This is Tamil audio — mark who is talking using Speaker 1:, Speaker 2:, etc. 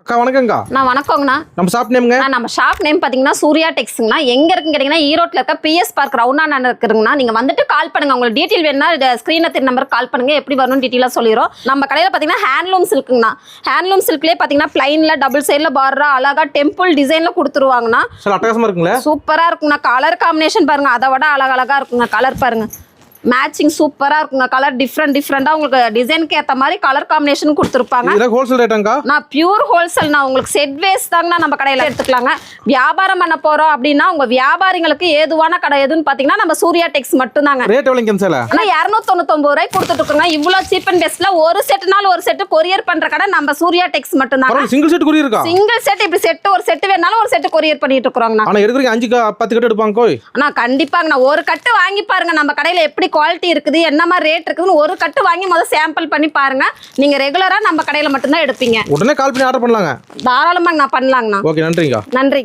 Speaker 1: அக்கா வணக்கங்கா.
Speaker 2: நான் வணக்கங்கண்ணா.
Speaker 1: நம்ம ஷாப் நேம்ங்க?
Speaker 2: நம்ம ஷாப் நேம் பார்த்தீங்கன்னா சூர்யா டெக்ஸ்ங்கண்ணா. எங்கே இருக்குன்னு கேட்டிங்கன்னா ஈரோட்டில் இருக்க பிஎஸ் பார்க் ரவுண்டான இருக்குதுங்கண்ணா. நீங்கள் வந்துட்டு கால் பண்ணுங்கள். உங்களுக்கு டீட்டெயில் வேணுன்னா ஸ்க்ரீனில் தெரிய நம்பருக்கு கால் பண்ணுங்கள். எப்படி வரணும்னு டீட்டெயிலாக சொல்லிடுறோம். நம்ம கடையில் பார்த்தீங்கன்னா ஹேண்ட்லூம் சில்க்குங்கண்ணா. ஹேண்ட்லூம் சில்க்லேயே பார்த்தீங்கன்னா பிளைனில் டபுள் சைடில் பார்டரா அழகாக டெம்பிள் டிசைனில் கொடுத்துருவாங்கண்ணா.
Speaker 1: அட்டகாசமாக இருக்குங்களா?
Speaker 2: சூப்பராக இருக்குங்கண்ணா. கலர் காம்பினேஷன் பாருங்கள், அதை விட அழகழகாக இருக்குங்க. கலர் பாருங்கள், மேட்சிங் சூப்பராக இருக்குங்க. கலர் டிஃப்ரெண்டாக உங்களுக்கு டிசைனுக்கு ஏற்ற மாதிரி கலர் காம்பினேஷன் கொடுத்துருப்பாங்க.
Speaker 1: ஹோல்சேல் ரேட்டாங்க? நான்
Speaker 2: பியூர் ஹோல்சேல்னா உங்களுக்கு செட் வேஸ் தாங்கண்ணா நம்ம கடையில் எடுத்துக்கலாங்க. வியாபாரம் பண்ண போகிறோம் அப்படின்னா உங்கள் வியாபாரிகளுக்கு ஏதுவான கடை எதுன்னு பார்த்தீங்கன்னா நம்ம சூர்யா டெக்ஸ் மட்டும்தாங்க.
Speaker 1: ரேட் எவ்வளோங்க சார்?
Speaker 2: ஆனால் 299 ரூபாய் கொடுத்துட்டுருக்கோங்க. இவ்வளோ சீப் அண்ட் பெஸ்ட்டில் ஒரு செட்டுனாலும் ஒரு செட்டு கொரியர் பண்ணுற கடை நம்ம சூர்யா டெக்ஸ் மட்டும்தாங்க.
Speaker 1: சிங்கிள் செட் கொரியர் இருக்கா?
Speaker 2: சிங்கிள் செட் இப்படி செட்டு ஒரு செட்டு வேணாலும் ஒரு செட்டு கொரியர் பண்ணிட்டு இருக்கிறோங்கண்ணா.
Speaker 1: ஆனால் எடுக்கிறீங்க 5-10 கட்டு எடுப்பாங்க கோய்?
Speaker 2: ஆனால் கண்டிப்பாங்கண்ணா. ஒரு கட்டு வாங்கி பாருங்க நம்ம கடையில் எப்படி குவாலிட்டி இருக்குது, என்ன மாதிரி ரேட் இருக்குதுன்னு ஒரு கட்டு வாங்கி முதல்ல சாம்பிள் பண்ணி பாருங்க. நீங்க ரெகுலரா நம்ம கடையில மட்டும்தான் எடுப்பீங்க.
Speaker 1: உடனே கால் பண்ணி ஆர்டர் பண்ணலாங்க.
Speaker 2: தாராளமாக நான் பண்ணலாங்கண்ணா.
Speaker 1: ஓகே, நன்றிங்க.
Speaker 2: நன்றி.